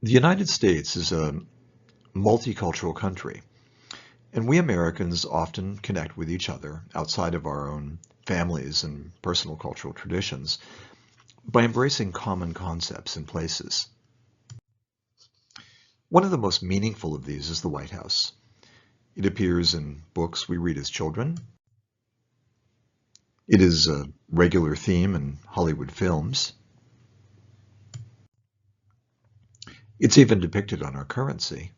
The United States is a multicultural country, and we Americans often connect with each other outside of our own families and personal cultural traditions by embracing common concepts and places. One of the most meaningful of these is the White House. It appears in books we read as children. It is a regular theme in Hollywood films. It's even depicted on our currency.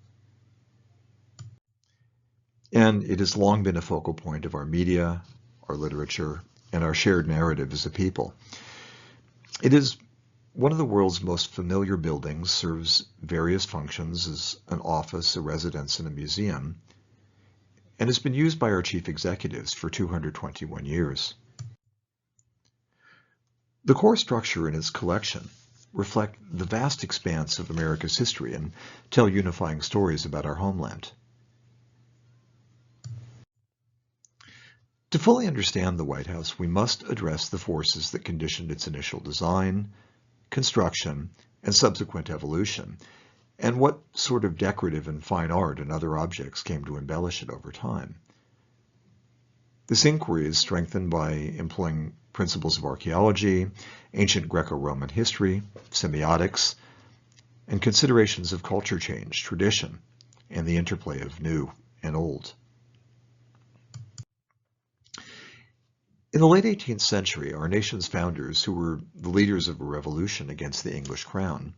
And it has long been a focal point of our media, our literature, and our shared narrative as a people. It is one of the world's most familiar buildings, serves various functions as an office, a residence, and a museum, and has been used by our chief executives for 221 years. The core structure and its collection reflect the vast expanse of America's history and tell unifying stories about our homeland. To fully understand the White House, we must address the forces that conditioned its initial design, construction, and subsequent evolution, and what sort of decorative and fine art and other objects came to embellish it over time. This inquiry is strengthened by employing principles of archaeology, ancient Greco-Roman history, semiotics, and considerations of culture change, tradition, and the interplay of new and old. In the late 18th century, our nation's founders, who were the leaders of a revolution against the English crown,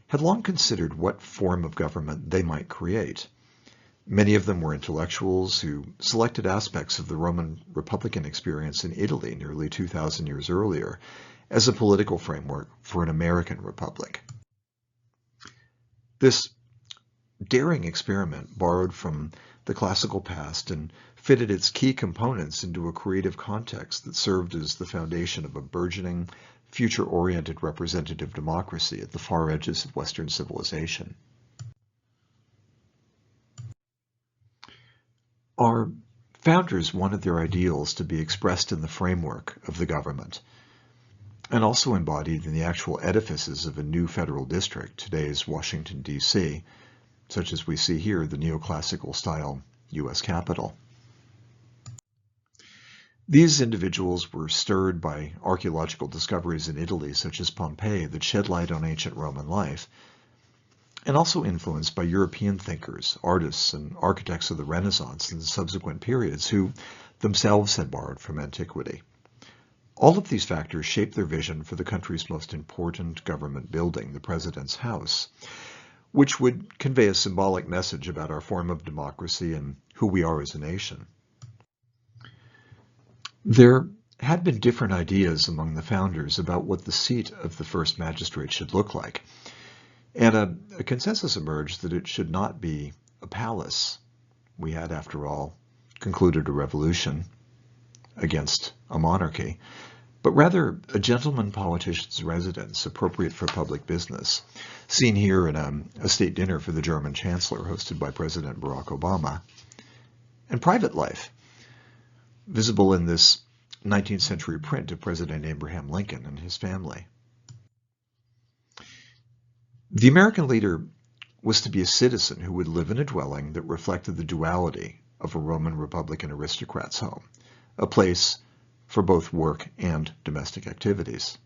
had long considered what form of government they might create. Many of them were intellectuals who selected aspects of the Roman Republican experience in Italy nearly 2,000 years earlier as a political framework for an American republic. This daring experiment borrowed from the classical past and fitted its key components into a creative context that served as the foundation of a burgeoning, future-oriented representative democracy at the far edges of Western civilization. Our founders wanted their ideals to be expressed in the framework of the government and also embodied in the actual edifices of a new federal district, today's Washington, D.C., such as we see here, the neoclassical style U.S. Capitol. These individuals were stirred by archaeological discoveries in Italy, such as Pompeii, that shed light on ancient Roman life, and also influenced by European thinkers, artists, and architects of the Renaissance and the subsequent periods who themselves had borrowed from antiquity. All of these factors shaped their vision for the country's most important government building, the President's House, which would convey a symbolic message about our form of democracy and who we are as a nation. There had been different ideas among the founders about what the seat of the first magistrate should look like, and a consensus emerged that it should not be a palace. We had, after all, concluded a revolution against a monarchy, but rather a gentleman politician's residence appropriate for public business, seen here in a state dinner for the German Chancellor hosted by President Barack Obama, and private life, visible in this 19th century print of President Abraham Lincoln and his family. The American leader was to be a citizen who would live in a dwelling that reflected the duality of a Roman Republican aristocrat's home, a place for both work and domestic activities.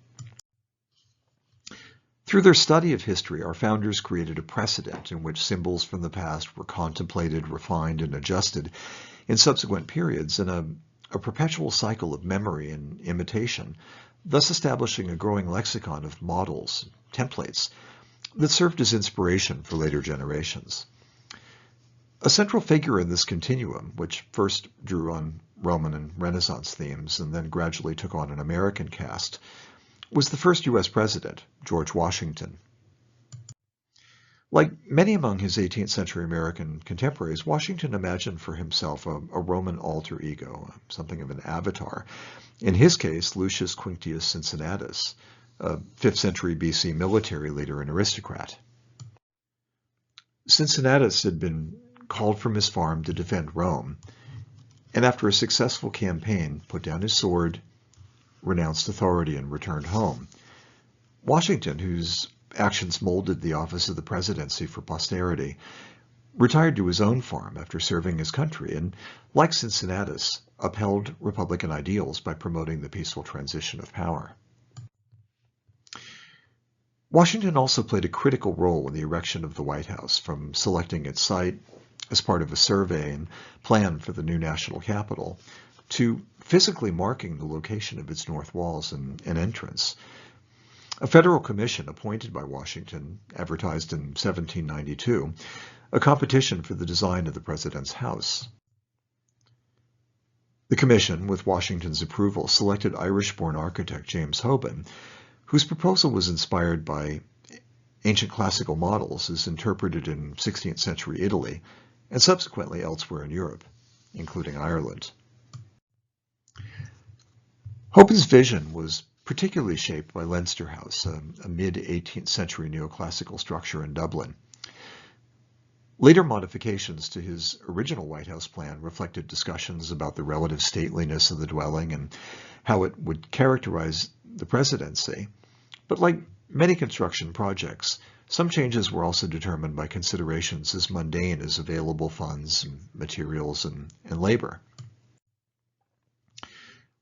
Through their study of history, our founders created a precedent in which symbols from the past were contemplated, refined, and adjusted in subsequent periods in a perpetual cycle of memory and imitation, thus establishing a growing lexicon of models, templates, that served as inspiration for later generations. A central figure in this continuum, which first drew on Roman and Renaissance themes and then gradually took on an American cast, was the first U.S. president, George Washington. Like many among his 18th century American contemporaries, Washington imagined for himself a Roman alter ego, something of an avatar. In his case, Lucius Quinctius Cincinnatus, a 5th century BC military leader and aristocrat. Cincinnatus had been called from his farm to defend Rome, and after a successful campaign, put down his sword, renounced authority, and returned home. Washington, whose actions molded the office of the presidency for posterity, retired to his own farm after serving his country, and, like Cincinnatus, upheld Republican ideals by promoting the peaceful transition of power. Washington also played a critical role in the erection of the White House, from selecting its site as part of a survey and plan for the new national capital, to physically marking the location of its north walls and entrance. A federal commission appointed by Washington advertised in 1792 a competition for the design of the president's house. The commission, with Washington's approval, selected Irish-born architect James Hoban, whose proposal was inspired by ancient classical models as interpreted in 16th century Italy and subsequently elsewhere in Europe, including Ireland. Hoban's vision was particularly shaped by Leinster House, a mid-18th century neoclassical structure in Dublin. Later modifications to his original White House plan reflected discussions about the relative stateliness of the dwelling and how it would characterize the presidency. But like many construction projects, some changes were also determined by considerations as mundane as available funds, materials, and labor.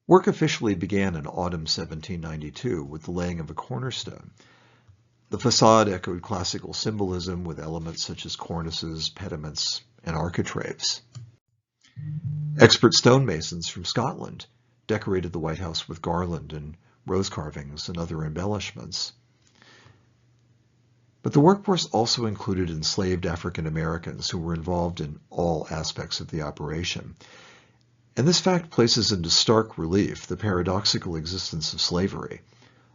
Work officially began in autumn 1792 with the laying of a cornerstone. The facade echoed classical symbolism with elements such as cornices, pediments, and architraves. Expert stonemasons from Scotland decorated the White House with garland and rose carvings and other embellishments. But the workforce also included enslaved African Americans who were involved in all aspects of the operation. And this fact places into stark relief the paradoxical existence of slavery,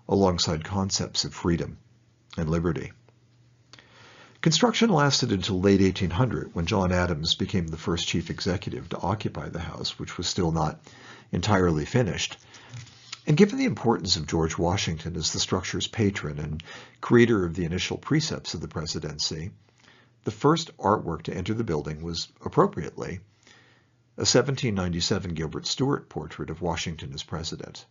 alongside concepts of freedom and liberty. Construction lasted until late 1800, when John Adams became the first chief executive to occupy the house, which was still not entirely finished. And given the importance of George Washington as the structure's patron and creator of the initial precepts of the presidency, the first artwork to enter the building was, appropriately, a 1797 Gilbert Stewart portrait of Washington as president.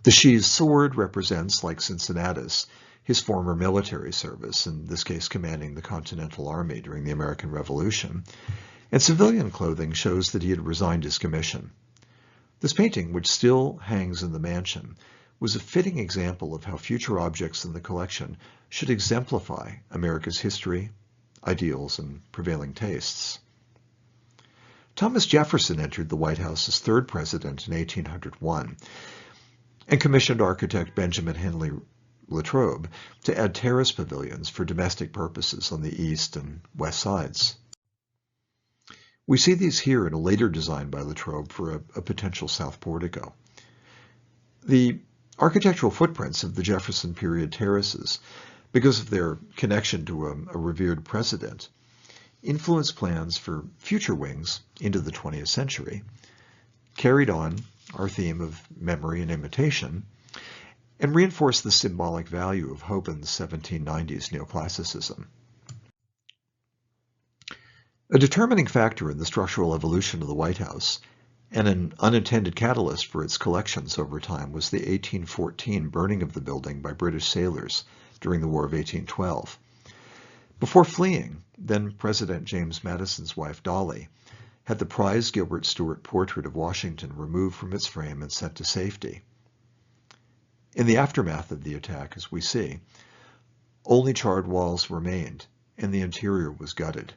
The sheathed sword represents, like Cincinnatus, his former military service, in this case commanding the Continental Army during the American Revolution, and civilian clothing shows that he had resigned his commission. This painting, which still hangs in the mansion, was a fitting example of how future objects in the collection should exemplify America's history, ideals, and prevailing tastes. Thomas Jefferson entered the White House as third president in 1801 and commissioned architect Benjamin Henry Latrobe to add terrace pavilions for domestic purposes on the east and west sides. We see these here in a later design by Latrobe for a potential south portico. The architectural footprints of the Jefferson period terraces, because of their connection to a revered president, influenced plans for future wings into the 20th century, carried on our theme of memory and imitation, and reinforced the symbolic value of Hoban's 1790s neoclassicism. A determining factor in the structural evolution of the White House, and an unintended catalyst for its collections over time, was the 1814 burning of the building by British sailors during the War of 1812. Before fleeing, then President James Madison's wife Dolly had the prized Gilbert Stewart portrait of Washington removed from its frame and sent to safety. In the aftermath of the attack, as we see, only charred walls remained, and the interior was gutted.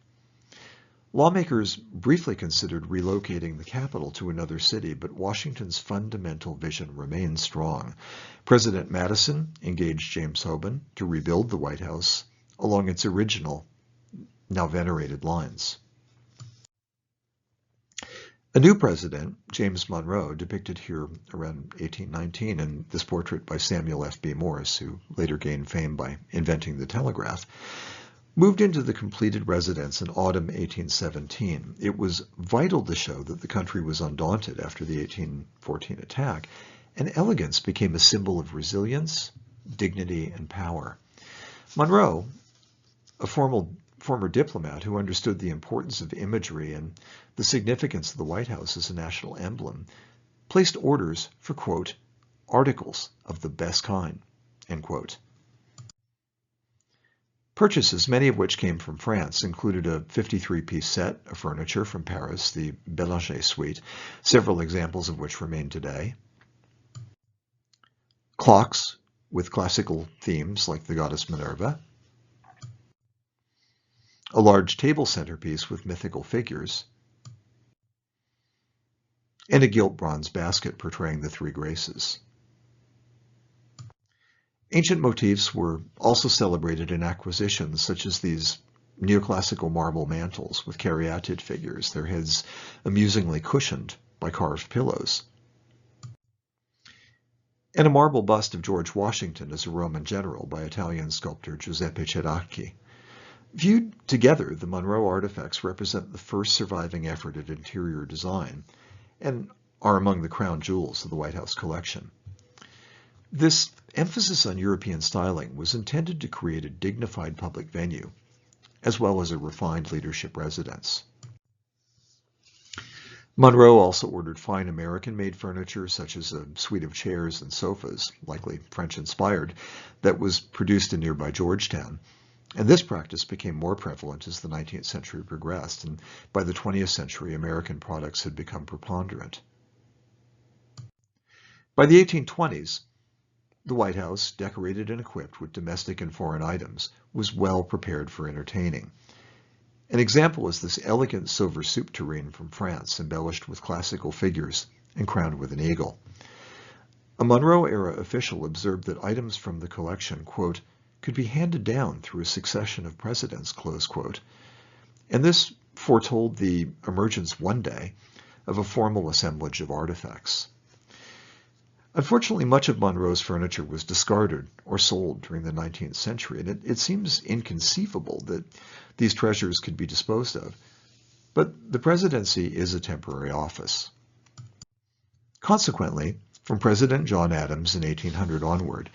Lawmakers briefly considered relocating the capital to another city, but Washington's fundamental vision remained strong. President Madison engaged James Hoban to rebuild the White House along its original, now venerated lines. A new president, James Monroe, depicted here around 1819 in this portrait by Samuel F.B. Morse, who later gained fame by inventing the telegraph, moved into the completed residence in autumn 1817. It was vital to show that the country was undaunted after the 1814 attack, and elegance became a symbol of resilience, dignity, and power. Monroe, a former diplomat who understood the importance of imagery and the significance of the White House as a national emblem, placed orders for, quote, articles of the best kind, End quote. Purchases, many of which came from France, included a 53-piece set of furniture from Paris, the Belanger Suite, several examples of which remain today. Clocks with classical themes like the goddess Minerva. A large table centerpiece with mythical figures. And a gilt bronze basket portraying the three graces. Ancient motifs were also celebrated in acquisitions such as these neoclassical marble mantles with caryatid figures, their heads amusingly cushioned by carved pillows. And a marble bust of George Washington as a Roman general by Italian sculptor Giuseppe Ceracchi. Viewed together, the Monroe artifacts represent the first surviving effort at interior design and are among the crown jewels of the White House collection. This emphasis on European styling was intended to create a dignified public venue, as well as a refined leadership residence. Monroe also ordered fine American-made furniture, such as a suite of chairs and sofas, likely French-inspired, that was produced in nearby Georgetown. And this practice became more prevalent as the 19th century progressed, and by the 20th century, American products had become preponderant. By the 1820s, the White House, decorated and equipped with domestic and foreign items, was well prepared for entertaining. An example is this elegant silver soup tureen from France, embellished with classical figures and crowned with an eagle. A Monroe-era official observed that items from the collection, quote, could be handed down through a succession of presidents, close quote. And this foretold the emergence one day of a formal assemblage of artifacts. Unfortunately, much of Monroe's furniture was discarded or sold during the 19th century, and it seems inconceivable that these treasures could be disposed of. But the presidency is a temporary office. Consequently, from President John Adams in 1800 onward,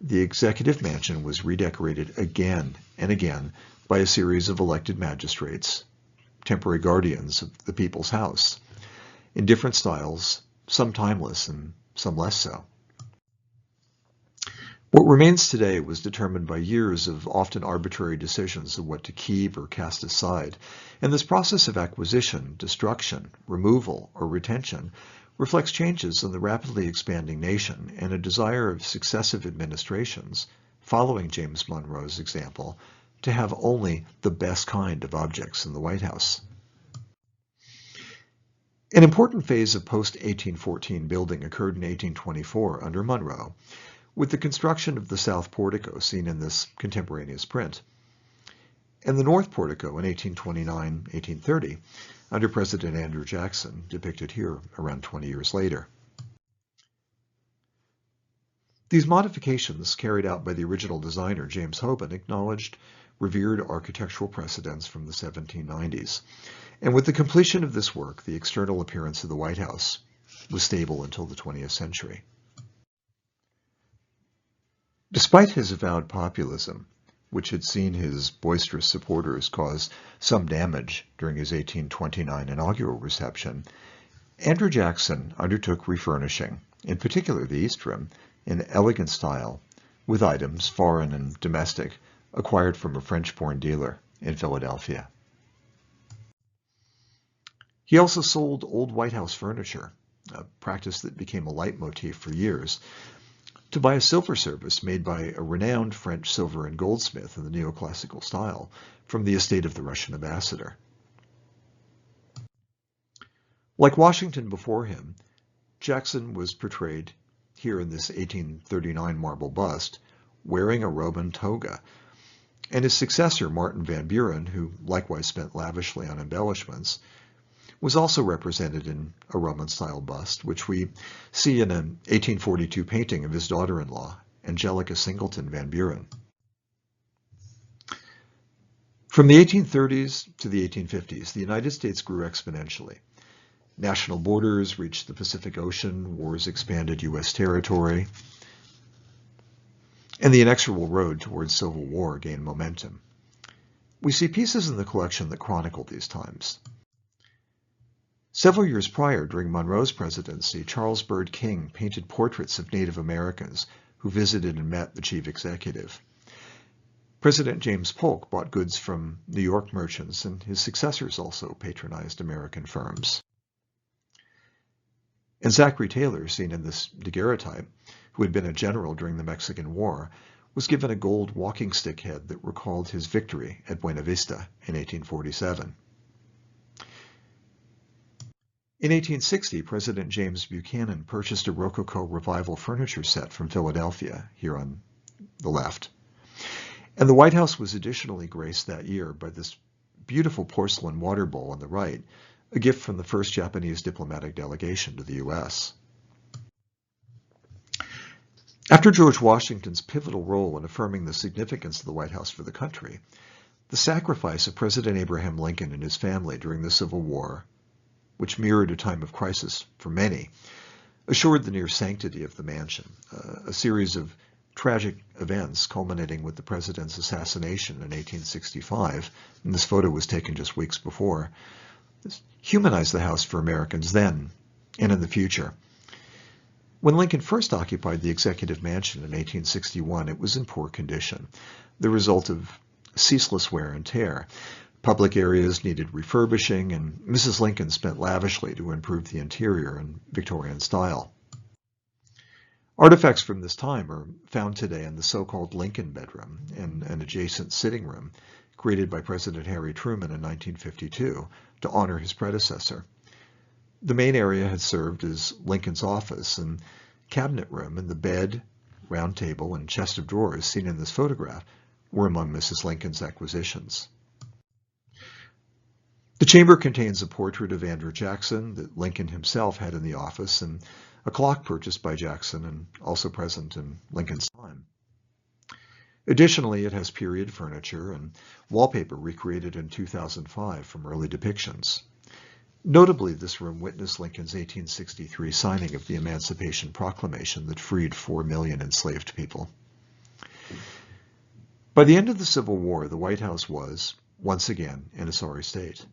the executive mansion was redecorated again and again by a series of elected magistrates, temporary guardians of the people's house, in different styles, some timeless and some less so. What remains today was determined by years of often arbitrary decisions of what to keep or cast aside, and this process of acquisition, destruction, removal, or retention reflects changes in the rapidly expanding nation and a desire of successive administrations, following James Monroe's example, to have only the best kind of objects in the White House. An important phase of post-1814 building occurred in 1824 under Monroe, with the construction of the south portico seen in this contemporaneous print, and the north portico in 1829-1830 under President Andrew Jackson, depicted here around 20 years later. These modifications, carried out by the original designer James Hoban, acknowledged revered architectural precedents from the 1790s. And with the completion of this work, the external appearance of the White House was stable until the 20th century. Despite his avowed populism, which had seen his boisterous supporters cause some damage during his 1829 inaugural reception, Andrew Jackson undertook refurnishing, in particular the East Room, in elegant style, with items, foreign and domestic, acquired from a French-born dealer in Philadelphia. He also sold old White House furniture, a practice that became a leitmotif for years, to buy a silver service made by a renowned French silver and goldsmith in the neoclassical style from the estate of the Russian ambassador. Like Washington before him, Jackson was portrayed here in this 1839 marble bust wearing a Roman toga, and his successor, Martin Van Buren, who likewise spent lavishly on embellishments, was also represented in a Roman-style bust, which we see in an 1842 painting of his daughter-in-law, Angelica Singleton Van Buren. From the 1830s to the 1850s, the United States grew exponentially. National borders reached the Pacific Ocean, wars expanded U.S. territory, and the inexorable road towards civil war gained momentum. We see pieces in the collection that chronicle these times. Several years prior, during Monroe's presidency, Charles Byrd King painted portraits of Native Americans who visited and met the chief executive. President James Polk bought goods from New York merchants, and his successors also patronized American firms. And Zachary Taylor, seen in this daguerreotype, who had been a general during the Mexican War, was given a gold walking stick head that recalled his victory at Buena Vista in 1847. In 1860, President James Buchanan purchased a Rococo Revival furniture set from Philadelphia, here on the left. And the White House was additionally graced that year by this beautiful porcelain water bowl on the right, a gift from the first Japanese diplomatic delegation to the U.S. After George Washington's pivotal role in affirming the significance of the White House for the country, the sacrifice of President Abraham Lincoln and his family during the Civil War, which mirrored a time of crisis for many, assured the near sanctity of the mansion, a series of tragic events culminating with the president's assassination in 1865, and this photo was taken just weeks before. This humanized the house for Americans then and in the future. When Lincoln first occupied the executive mansion in 1861, it was in poor condition, the result of ceaseless wear and tear. Public areas needed refurbishing, and Mrs. Lincoln spent lavishly to improve the interior in Victorian style. Artifacts from this time are found today in the so-called Lincoln bedroom and an adjacent sitting room created by President Harry Truman in 1952 to honor his predecessor. The main area had served as Lincoln's office and cabinet room, and the bed, round table, and chest of drawers seen in this photograph were among Mrs. Lincoln's acquisitions. The chamber contains a portrait of Andrew Jackson that Lincoln himself had in the office, and a clock purchased by Jackson and also present in Lincoln's time. Additionally, it has period furniture and wallpaper recreated in 2005 from early depictions. Notably, this room witnessed Lincoln's 1863 signing of the Emancipation Proclamation that freed 4 million enslaved people. By the end of the Civil War, the White House was, once again, in a sorry state.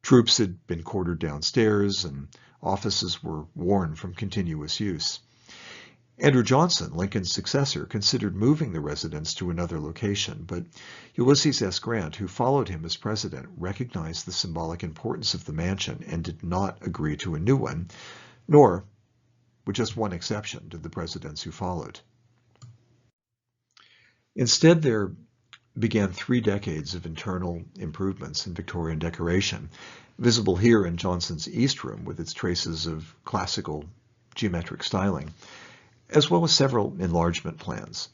Troops had been quartered downstairs, and offices were worn from continuous use. Andrew Johnson, Lincoln's successor, considered moving the residence to another location, but Ulysses S. Grant, who followed him as president, recognized the symbolic importance of the mansion and did not agree to a new one, nor, with just one exception, did the presidents who followed. Instead, there began 3 decades of internal improvements in Victorian decoration, visible here in Johnson's East Room with its traces of classical geometric styling, as well as several enlargement plans.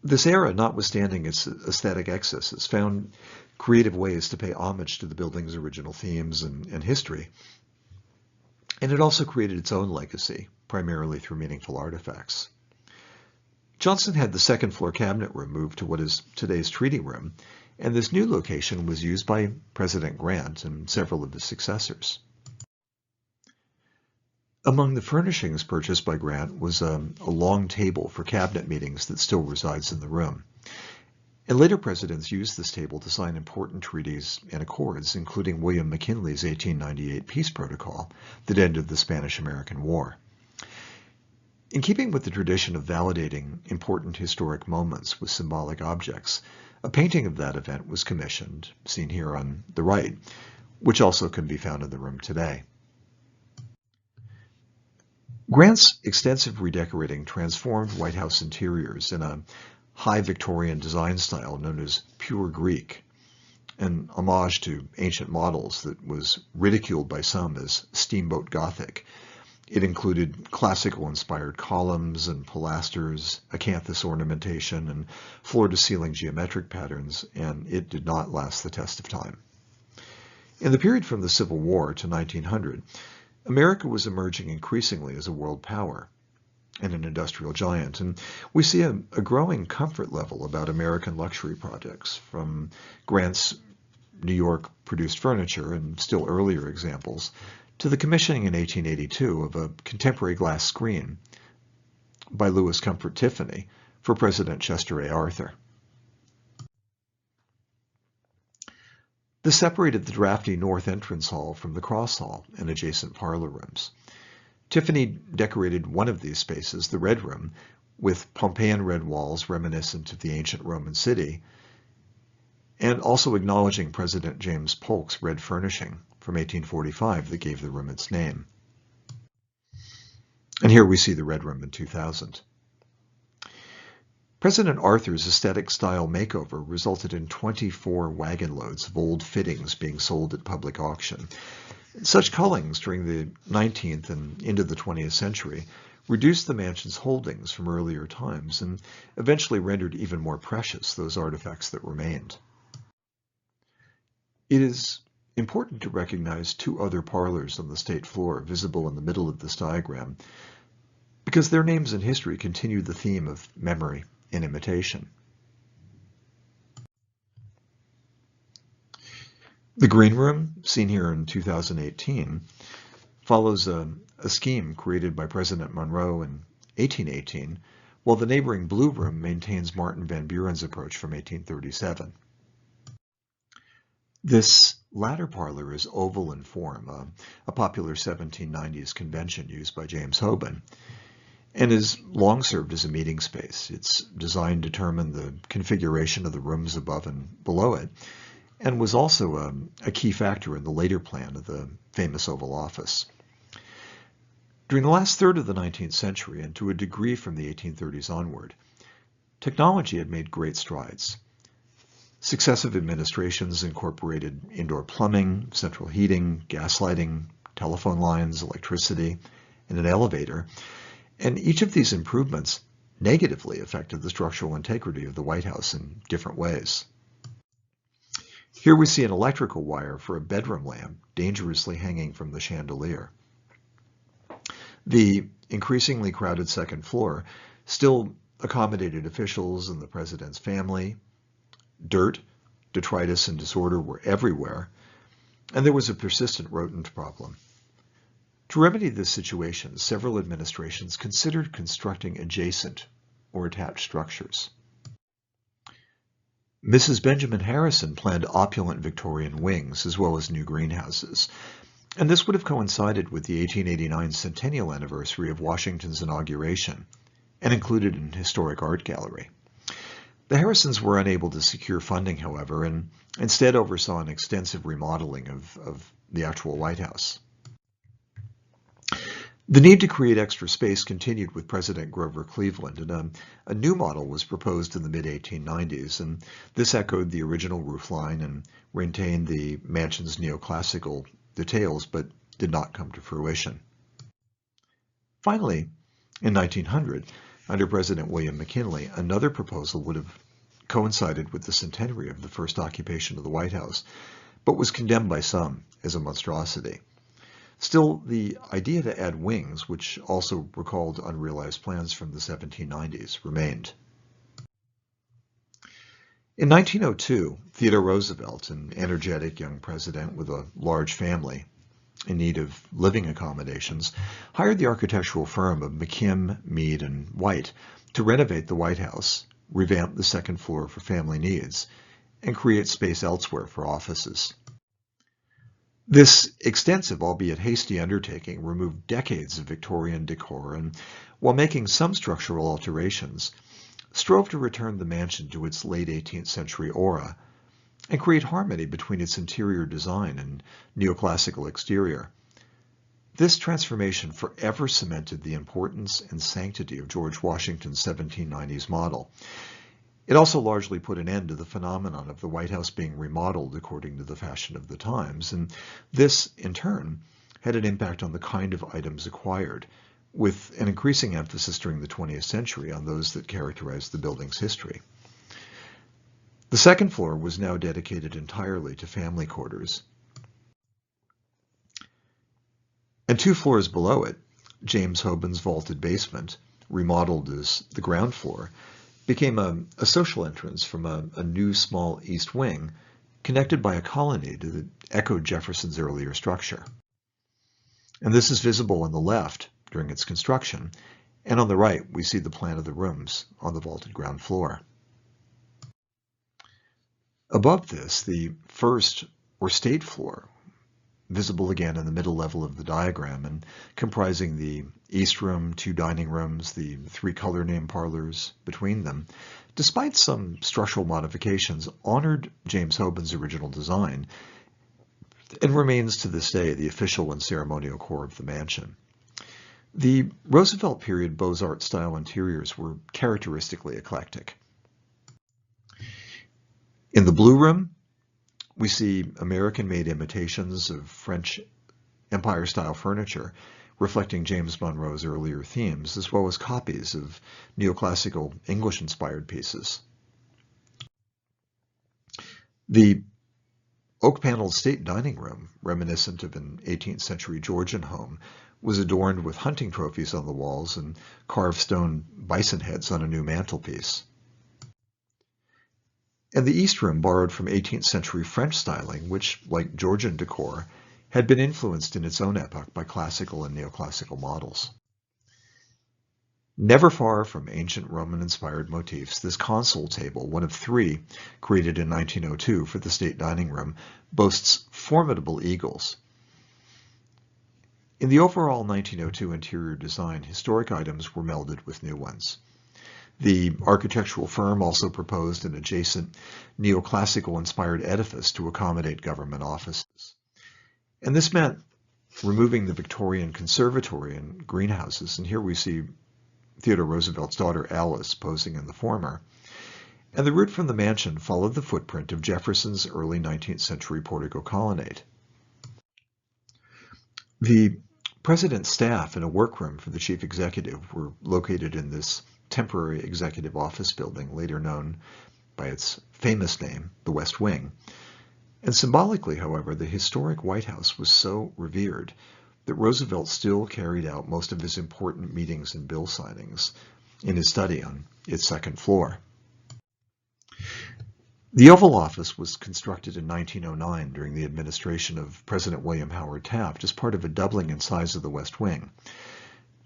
This era, notwithstanding its aesthetic excesses, found creative ways to pay homage to the building's original themes and history, and it also created its own legacy, primarily through meaningful artifacts. Johnson had the second-floor cabinet room moved to what is today's Treaty Room, and this new location was used by President Grant and several of his successors. Among the furnishings purchased by Grant was a long table for cabinet meetings that still resides in the room. And later presidents used this table to sign important treaties and accords, including William McKinley's 1898 peace protocol that ended the Spanish-American War. In keeping with the tradition of validating important historic moments with symbolic objects, a painting of that event was commissioned, seen here on the right, which also can be found in the room today. Grant's extensive redecorating transformed White House interiors in a high Victorian design style known as pure Greek, an homage to ancient models that was ridiculed by some as steamboat Gothic. It included classical-inspired columns and pilasters, acanthus ornamentation, and floor-to-ceiling geometric patterns, and it did not last the test of time. In the period from the Civil War to 1900, America was emerging increasingly as a world power and an industrial giant, and we see a growing comfort level about American luxury projects, from Grant's New York-produced furniture and still earlier examples, to the commissioning in 1882 of a contemporary glass screen by Louis Comfort Tiffany for President Chester A. Arthur. This separated the drafty north entrance hall from the cross hall and adjacent parlor rooms. Tiffany decorated one of these spaces, the Red Room, with Pompeian red walls reminiscent of the ancient Roman city, and also acknowledging President James Polk's red furnishing from 1845 that gave the room its name. And here we see the Red Room in 2000. President Arthur's aesthetic style makeover resulted in 24 wagon loads of old fittings being sold at public auction. Such cullings during the 19th and into the 20th century reduced the mansion's holdings from earlier times and eventually rendered even more precious those artifacts that remained. It is important to recognize two other parlors on the state floor visible in the middle of this diagram, because their names in history continue the theme of memory and imitation. The Green Room, seen here in 2018, follows a scheme created by President Monroe in 1818, while the neighboring Blue Room maintains Martin Van Buren's approach from 1837. This latter parlor is oval in form, a popular 1790s convention used by James Hoban, and has long served as a meeting space. Its design determined the configuration of the rooms above and below it, and was also a key factor in the later plan of the famous Oval Office. During the last third of the 19th century, and to a degree from the 1830s onward, technology had made great strides. Successive administrations incorporated indoor plumbing, central heating, gas lighting, telephone lines, electricity, and an elevator, and each of these improvements negatively affected the structural integrity of the White House in different ways. Here we see an electrical wire for a bedroom lamp dangerously hanging from the chandelier. The increasingly crowded second floor still accommodated officials and the president's family. Dirt, detritus, and disorder were everywhere, and there was a persistent rodent problem. To remedy this situation, several administrations considered constructing adjacent or attached structures. Mrs. Benjamin Harrison planned opulent Victorian wings as well as new greenhouses, and this would have coincided with the 1889 centennial anniversary of Washington's inauguration and included an historic art gallery. The Harrisons were unable to secure funding, however, and instead oversaw an extensive remodeling of the actual White House. The need to create extra space continued with President Grover Cleveland, and a new model was proposed in the mid-1890s, and this echoed the original roofline and retained the mansion's neoclassical details, but did not come to fruition. Finally, in 1900, under President William McKinley, another proposal would have coincided with the centenary of the first occupation of the White House, but was condemned by some as a monstrosity. Still, the idea to add wings, which also recalled unrealized plans from the 1790s, remained. In 1902, Theodore Roosevelt, an energetic young president with a large family in need of living accommodations, hired the architectural firm of McKim, Mead, and White to renovate the White House, revamp the second floor for family needs, and create space elsewhere for offices. This extensive, albeit hasty undertaking removed decades of Victorian decor and, while making some structural alterations, strove to return the mansion to its late 18th century aura and create harmony between its interior design and neoclassical exterior. This transformation forever cemented the importance and sanctity of George Washington's 1790s model. It also largely put an end to the phenomenon of the White House being remodeled according to the fashion of the times, and this, in turn, had an impact on the kind of items acquired, with an increasing emphasis during the 20th century on those that characterized the building's history. The second floor was now dedicated entirely to family quarters. And 2 floors below it, James Hoban's vaulted basement, remodeled as the ground floor, became a social entrance from a new small east wing connected by a colonnade that echoed Jefferson's earlier structure. And this is visible on the left during its construction, and on the right we see the plan of the rooms on the vaulted ground floor. Above this, the first or state floor visible again in the middle level of the diagram and comprising the east room, 2 dining rooms, the 3 color name parlors between them, despite some structural modifications, honored James Hoban's original design and remains to this day the official and ceremonial core of the mansion. The Roosevelt period Beaux-Arts style interiors were characteristically eclectic. In the blue room, we see American-made imitations of French Empire-style furniture reflecting James Monroe's earlier themes, as well as copies of neoclassical English-inspired pieces. The oak-paneled state dining room, reminiscent of an 18th century Georgian home, was adorned with hunting trophies on the walls and carved stone bison heads on a new mantelpiece. And the East Room borrowed from 18th century French styling, which, like Georgian decor, had been influenced in its own epoch by classical and neoclassical models. Never far from ancient Roman-inspired motifs, this console table, one of 3 created in 1902 for the state dining room, boasts formidable eagles. In the overall 1902 interior design, historic items were melded with new ones. The architectural firm also proposed an adjacent neoclassical-inspired edifice to accommodate government offices. And this meant removing the Victorian conservatory and greenhouses, and here we see Theodore Roosevelt's daughter Alice posing in the former. And the route from the mansion followed the footprint of Jefferson's early 19th century portico colonnade. The president's staff and a workroom for the chief executive were located in this temporary executive office building, later known by its famous name, the West Wing. And symbolically, however, the historic White House was so revered that Roosevelt still carried out most of his important meetings and bill signings in his study on its second floor. The Oval Office was constructed in 1909 during the administration of President William Howard Taft as part of a doubling in size of the West Wing.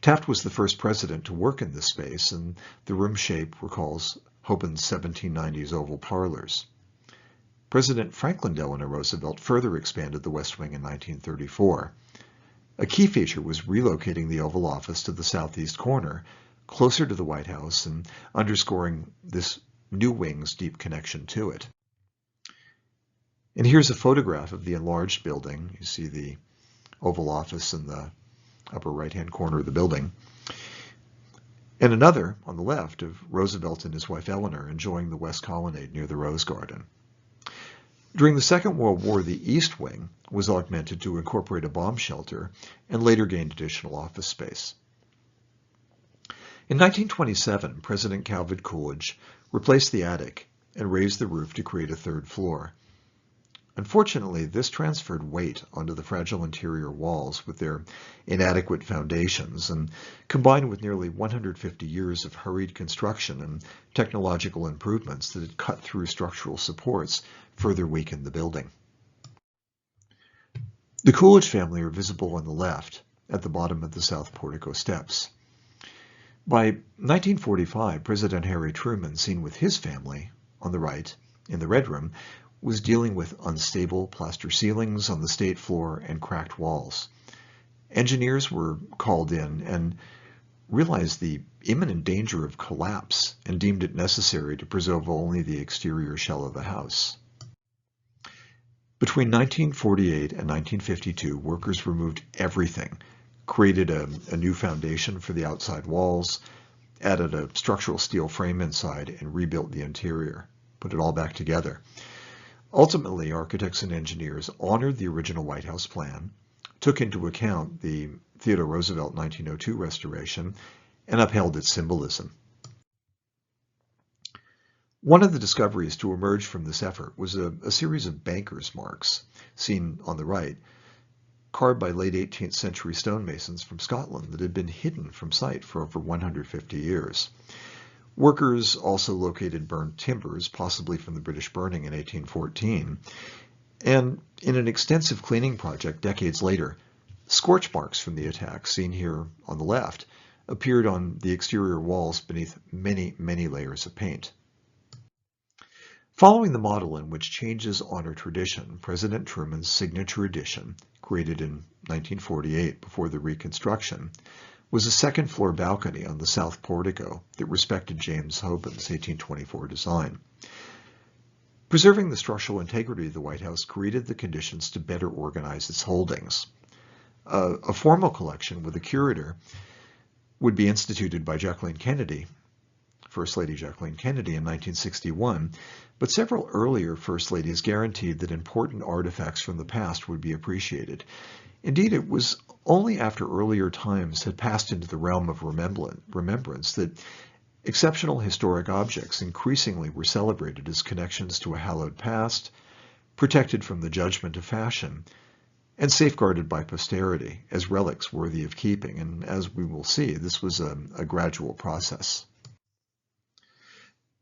Taft was the first president to work in this space, and the room shape recalls Hoban's 1790s oval parlors. President Franklin Delano Roosevelt further expanded the West Wing in 1934. A key feature was relocating the Oval Office to the southeast corner, closer to the White House, and underscoring this new wing's deep connection to it. And here's a photograph of the enlarged building. You see the Oval Office in the upper right-hand corner of the building. And another on the left of Roosevelt and his wife Eleanor enjoying the West Colonnade near the Rose Garden. During the Second World War, the East Wing was augmented to incorporate a bomb shelter and later gained additional office space. In 1927, President Calvin Coolidge replaced the attic and raised the roof to create a 3rd floor. Unfortunately, this transferred weight onto the fragile interior walls with their inadequate foundations, and combined with nearly 150 years of hurried construction and technological improvements that had cut through structural supports, further weakened the building. The Coolidge family are visible on the left at the bottom of the south portico steps. By 1945, President Harry Truman, seen with his family on the right in the Red Room, was dealing with unstable plaster ceilings on the state floor and cracked walls. Engineers were called in and realized the imminent danger of collapse and deemed it necessary to preserve only the exterior shell of the house. Between 1948 and 1952, workers removed everything, created a new foundation for the outside walls, added a structural steel frame inside, and rebuilt the interior, put it all back together. Ultimately, architects and engineers honored the original White House plan, took into account the Theodore Roosevelt 1902 restoration, and upheld its symbolism. One of the discoveries to emerge from this effort was a series of banker's marks, seen on the right, carved by late 18th century stonemasons from Scotland that had been hidden from sight for over 150 years. Workers also located burned timbers, possibly from the British burning in 1814, and in an extensive cleaning project decades later, scorch marks from the attack, seen here on the left, appeared on the exterior walls beneath many, many layers of paint. Following the model in which changes honor tradition, President Truman's signature edition, created in 1948 before the Reconstruction, was a second-floor balcony on the south portico that respected James Hoban's 1824 design. Preserving the structural integrity of the White House created the conditions to better organize its holdings. A formal collection with a curator would be instituted by Jacqueline Kennedy, First Lady Jacqueline Kennedy, in 1961, but several earlier First Ladies guaranteed that important artifacts from the past would be appreciated. Indeed, it was only after earlier times had passed into the realm of remembrance that exceptional historic objects increasingly were celebrated as connections to a hallowed past, protected from the judgment of fashion, and safeguarded by posterity as relics worthy of keeping. And as we will see, this was a gradual process.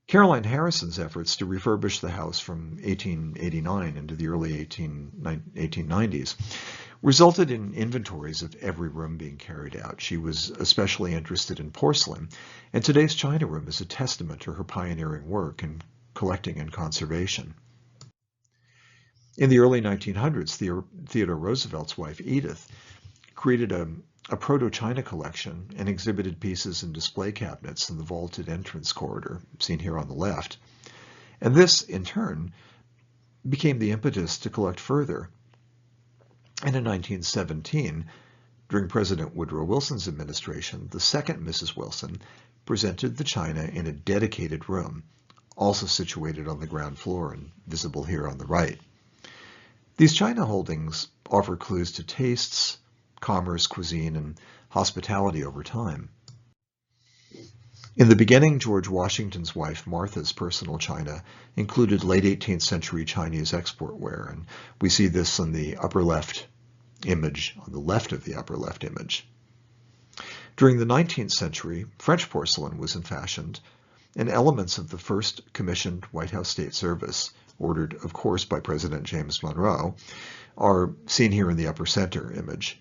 Caroline Harrison's efforts to refurbish the house from 1889 into the early 1890s resulted in inventories of every room being carried out. She was especially interested in porcelain, and today's China Room is a testament to her pioneering work in collecting and conservation. In the early 1900s, Theodore Roosevelt's wife, Edith, created a proto-China collection and exhibited pieces in display cabinets in the vaulted entrance corridor, seen here on the left. And this, in turn, became the impetus to collect further. And in 1917, during President Woodrow Wilson's administration, the second Mrs. Wilson presented the china in a dedicated room, also situated on the ground floor and visible here on the right. These china holdings offer clues to tastes, commerce, cuisine, and hospitality over time. In the beginning, George Washington's wife Martha's personal china included late 18th century Chinese export ware, and we see this on the upper left image, on the left of the upper left image. During the 19th century, French porcelain was in fashion, and elements of the first commissioned White House State Service, ordered, of course, by President James Monroe, are seen here in the upper center image.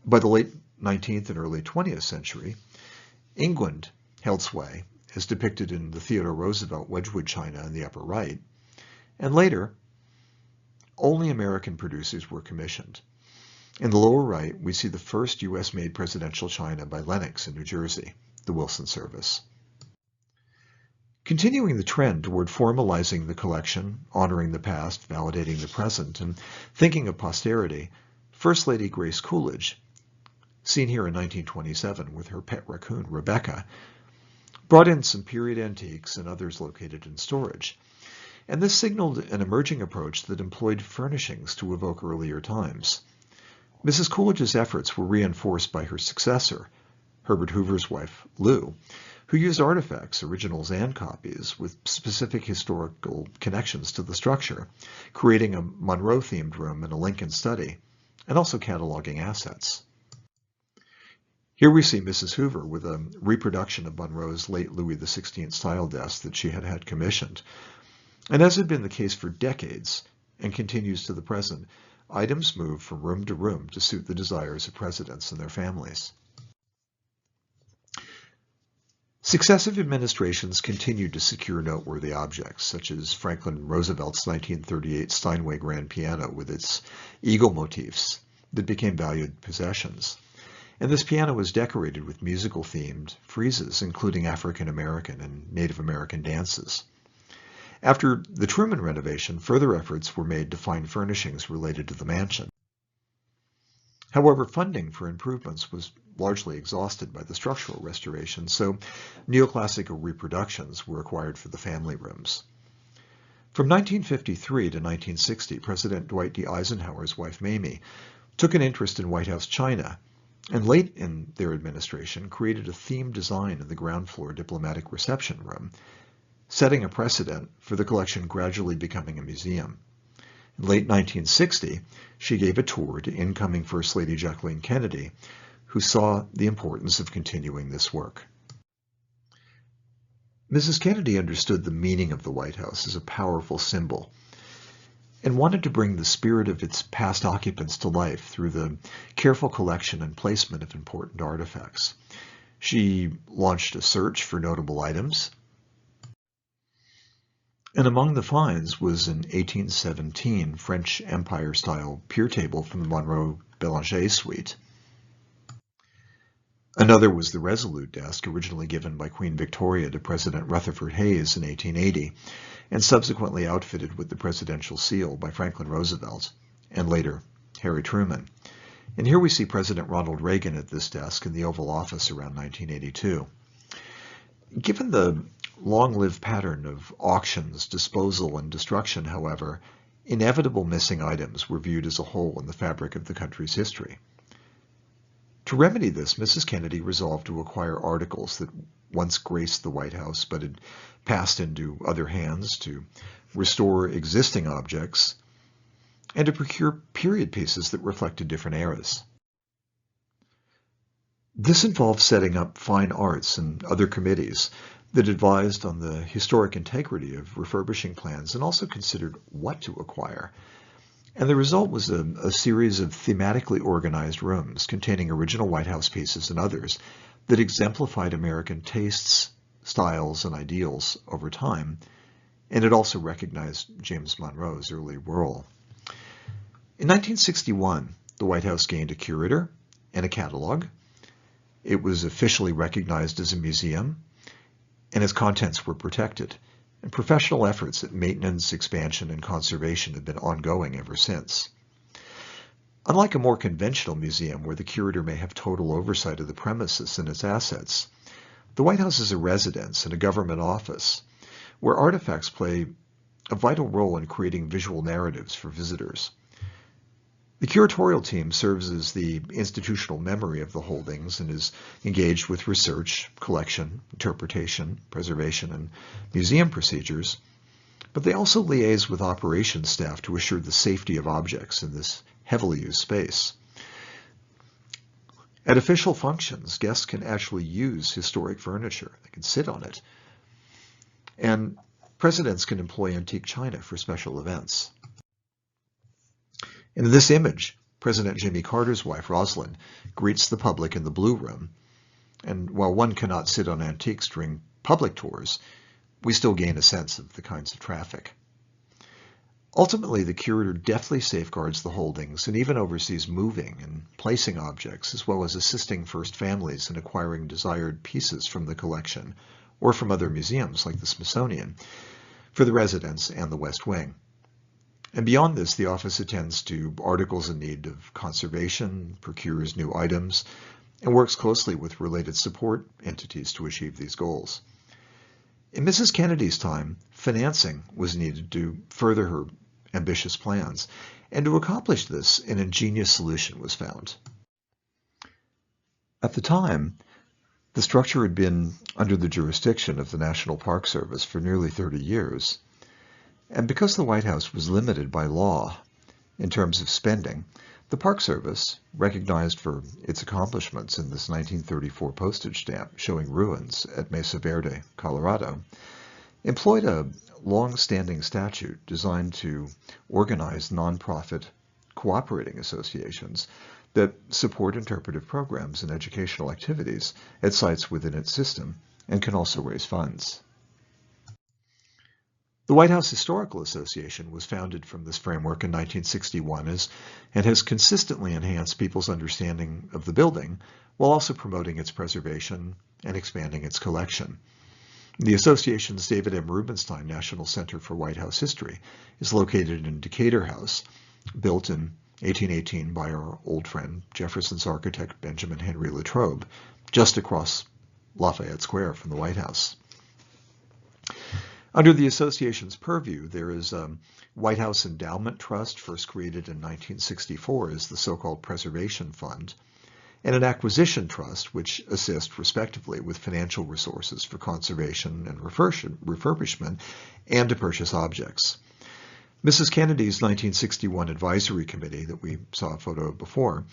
By the late 19th and early 20th century, England held sway, as depicted in the Theodore Roosevelt Wedgwood china in the upper right, and later, only American producers were commissioned. In the lower right, we see the first U.S.-made presidential china by Lenox in New Jersey, the Wilson Service. Continuing the trend toward formalizing the collection, honoring the past, validating the present, and thinking of posterity, First Lady Grace Coolidge, seen here in 1927 with her pet raccoon, Rebecca, brought in some period antiques and others located in storage. And this signaled an emerging approach that employed furnishings to evoke earlier times. Mrs. Coolidge's efforts were reinforced by her successor, Herbert Hoover's wife, Lou, who used artifacts, originals and copies, with specific historical connections to the structure, creating a Monroe-themed room and a Lincoln study, and also cataloging assets. Here we see Mrs. Hoover with a reproduction of Monroe's late Louis XVI style desk that she had had commissioned. And as had been the case for decades, and continues to the present, items move from room to room to suit the desires of presidents and their families. Successive administrations continued to secure noteworthy objects, such as Franklin Roosevelt's 1938 Steinway grand piano with its eagle motifs that became valued possessions. And this piano was decorated with musical-themed friezes, including African American and Native American dances. After the Truman renovation, further efforts were made to find furnishings related to the mansion. However, funding for improvements was largely exhausted by the structural restoration, so neoclassical reproductions were acquired for the family rooms. From 1953 to 1960, President Dwight D. Eisenhower's wife Mamie took an interest in White House china, and late in their administration created a themed design in the ground floor diplomatic reception room, setting a precedent for the collection gradually becoming a museum. In late 1960, she gave a tour to incoming First Lady Jacqueline Kennedy, who saw the importance of continuing this work. Mrs. Kennedy understood the meaning of the White House as a powerful symbol and wanted to bring the spirit of its past occupants to life through the careful collection and placement of important artifacts. She launched a search for notable items And among the finds was an 1817 French Empire-style pier table from the Monroe Belanger Suite. Another was the Resolute desk, originally given by Queen Victoria to President Rutherford Hayes in 1880, and subsequently outfitted with the presidential seal by Franklin Roosevelt, and later Harry Truman. And here we see President Ronald Reagan at this desk in the Oval Office around 1982. Given the long-lived pattern of auctions, disposal, and destruction, however, inevitable missing items were viewed as a hole in the fabric of the country's history. To remedy this, Mrs. Kennedy resolved to acquire articles that once graced the White House but had passed into other hands, to restore existing objects, and to procure period pieces that reflected different eras. This involved setting up fine arts and other committees that advised on the historic integrity of refurbishing plans and also considered what to acquire. And the result was a series of thematically organized rooms containing original White House pieces and others that exemplified American tastes, styles, and ideals over time, and it also recognized James Monroe's early role. In 1961, the White House gained a curator and a catalog. It was officially recognized as a museum, and its contents were protected. And professional efforts at maintenance, expansion, and conservation have been ongoing ever since. Unlike a more conventional museum where the curator may have total oversight of the premises and its assets, the White House is a residence and a government office where artifacts play a vital role in creating visual narratives for visitors. The curatorial team serves as the institutional memory of the holdings and is engaged with research, collection, interpretation, preservation, and museum procedures, but they also liaise with operations staff to assure the safety of objects in this heavily used space. At official functions, guests can actually use historic furniture. They can sit on it. And presidents can employ antique china for special events. In this image, President Jimmy Carter's wife, Rosalind, greets the public in the Blue Room. And while one cannot sit on antiques during public tours, we still gain a sense of the kinds of traffic. Ultimately, the curator deftly safeguards the holdings and even oversees moving and placing objects, as well as assisting first families in acquiring desired pieces from the collection or from other museums like the Smithsonian for the residents and the West Wing. And beyond this, the office attends to articles in need of conservation, procures new items, and works closely with related support entities to achieve these goals. In Mrs. Kennedy's time, financing was needed to further her ambitious plans, and to accomplish this, an ingenious solution was found. At the time, the structure had been under the jurisdiction of the National Park Service for nearly 30 years. And because the White House was limited by law in terms of spending, the Park Service, recognized for its accomplishments in this 1934 postage stamp showing ruins at Mesa Verde, Colorado, employed a long-standing statute designed to organize nonprofit cooperating associations that support interpretive programs and educational activities at sites within its system and can also raise funds. The White House Historical Association was founded from this framework in 1961 and has consistently enhanced people's understanding of the building while also promoting its preservation and expanding its collection. The association's David M. Rubenstein National Center for White House History is located in Decatur House, built in 1818 by our old friend Jefferson's architect Benjamin Henry Latrobe, just across Lafayette Square from the White House. Under the association's purview, there is a White House Endowment Trust, first created in 1964 as the so-called Preservation Fund, and an Acquisition Trust, which assist, respectively, with financial resources for conservation and refurbishment and to purchase objects. Mrs. Kennedy's 1961 Advisory Committee, that we saw a photo of before,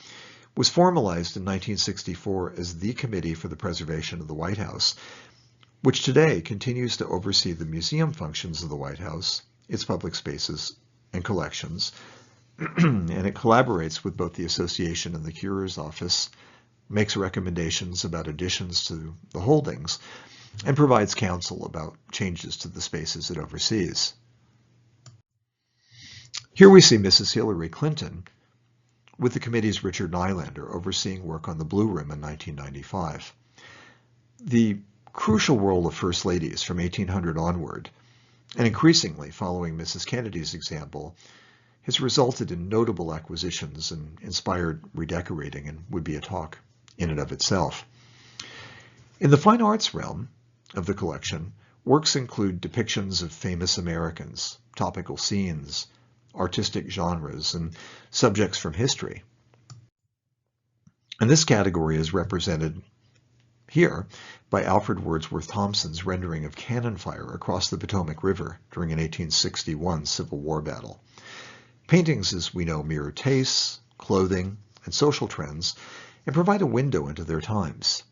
was formalized in 1964 as the Committee for the Preservation of the White House, which today continues to oversee the museum functions of the White House, its public spaces and collections, and it collaborates with both the association and the Curer's office, makes recommendations about additions to the holdings, and provides counsel about changes to the spaces it oversees. Here we see Mrs. Hillary Clinton with the committee's Richard Nylander overseeing work on the Blue Room in 1995. The crucial role of First Ladies from 1800 onward, and increasingly following Mrs. Kennedy's example, has resulted in notable acquisitions and inspired redecorating and would be a talk in and of itself. In the fine arts realm of the collection, works include depictions of famous Americans, topical scenes, artistic genres, and subjects from history. And this category is represented here by Alfred Wordsworth Thompson's rendering of cannon fire across the Potomac River during an 1861 Civil War battle. Paintings, as we know, mirror tastes, clothing, and social trends, and provide a window into their times.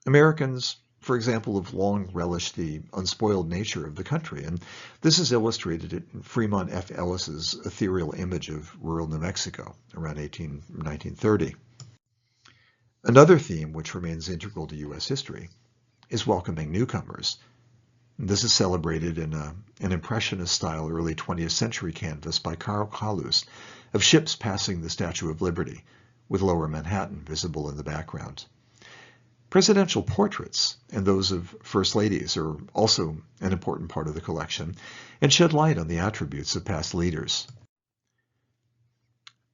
Americans, for example, have long relished the unspoiled nature of the country, and this is illustrated in Fremont F. Ellis's ethereal image of rural New Mexico around 1930. Another theme which remains integral to U.S. history is welcoming newcomers. This is celebrated in an Impressionist-style early 20th century canvas by Karl Kalus of ships passing the Statue of Liberty, with Lower Manhattan visible in the background. Presidential portraits and those of First Ladies are also an important part of the collection and shed light on the attributes of past leaders.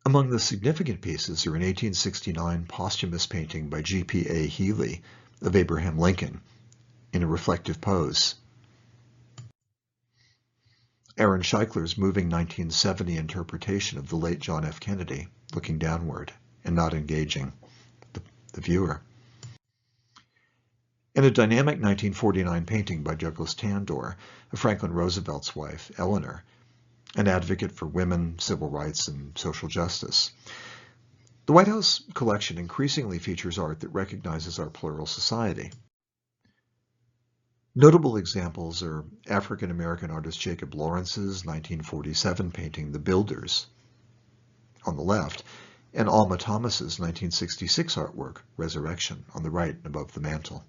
Among the significant pieces are an 1869 posthumous painting by G.P.A. Healy of Abraham Lincoln in a reflective pose. Aaron Scheichler's moving 1970 interpretation of the late John F. Kennedy, looking downward and not engaging the viewer. And a dynamic 1949 painting by Douglas Tandor of Franklin Roosevelt's wife, Eleanor, an advocate for women, civil rights, and social justice. The White House collection increasingly features art that recognizes our plural society. Notable examples are African-American artist Jacob Lawrence's 1947 painting The Builders on the left, and Alma Thomas's 1966 artwork Resurrection on the right above the mantel.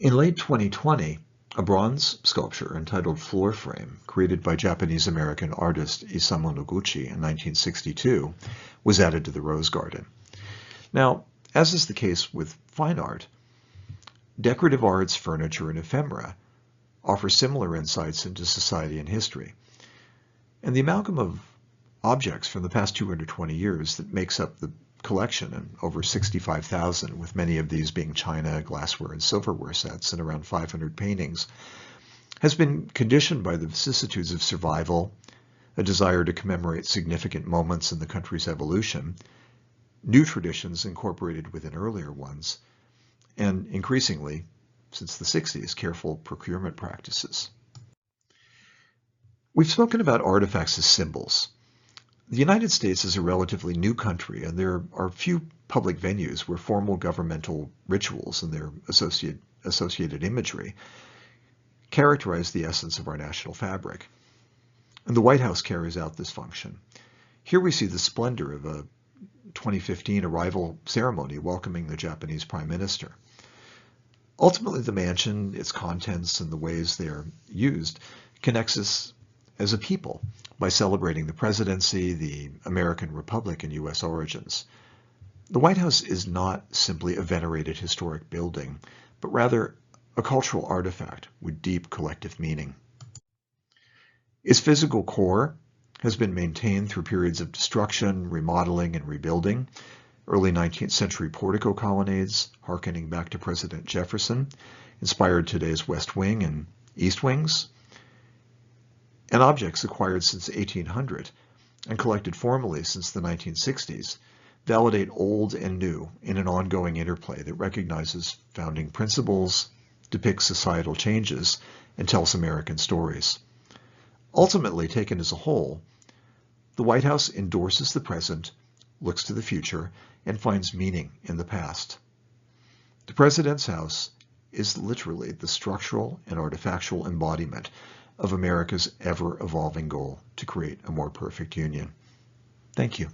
In late 2020, a bronze sculpture entitled Floor Frame, created by Japanese-American artist Isamu Noguchi in 1962, was added to the Rose Garden. Now, as is the case with fine art, decorative arts, furniture, and ephemera offer similar insights into society and history. And the amalgam of objects from the past 220 years that makes up the collection, and over 65,000, with many of these being china, glassware, and silverware sets, and around 500 paintings, has been conditioned by the vicissitudes of survival, a desire to commemorate significant moments in the country's evolution, new traditions incorporated within earlier ones, and increasingly, since the 60s, careful procurement practices. We've spoken about artifacts as symbols. The United States is a relatively new country, and there are few public venues where formal governmental rituals and their associated imagery characterize the essence of our national fabric. And the White House carries out this function. Here we see the splendor of a 2015 arrival ceremony welcoming the Japanese Prime Minister. Ultimately, the mansion, its contents, and the ways they are used connects us as a people by celebrating the presidency, the American Republic, and U.S. origins. The White House is not simply a venerated historic building, but rather a cultural artifact with deep collective meaning. Its physical core has been maintained through periods of destruction, remodeling, and rebuilding, early 19th century portico colonnades, harkening back to President Jefferson, inspired today's West Wing and East Wings, and objects acquired since 1800 and collected formally since the 1960s validate old and new in an ongoing interplay that recognizes founding principles, depicts societal changes, and tells American stories. Ultimately, taken as a whole, the White House endorses the present, looks to the future, and finds meaning in the past. The President's House is literally the structural and artifactual embodiment of America's ever-evolving goal to create a more perfect union. Thank you.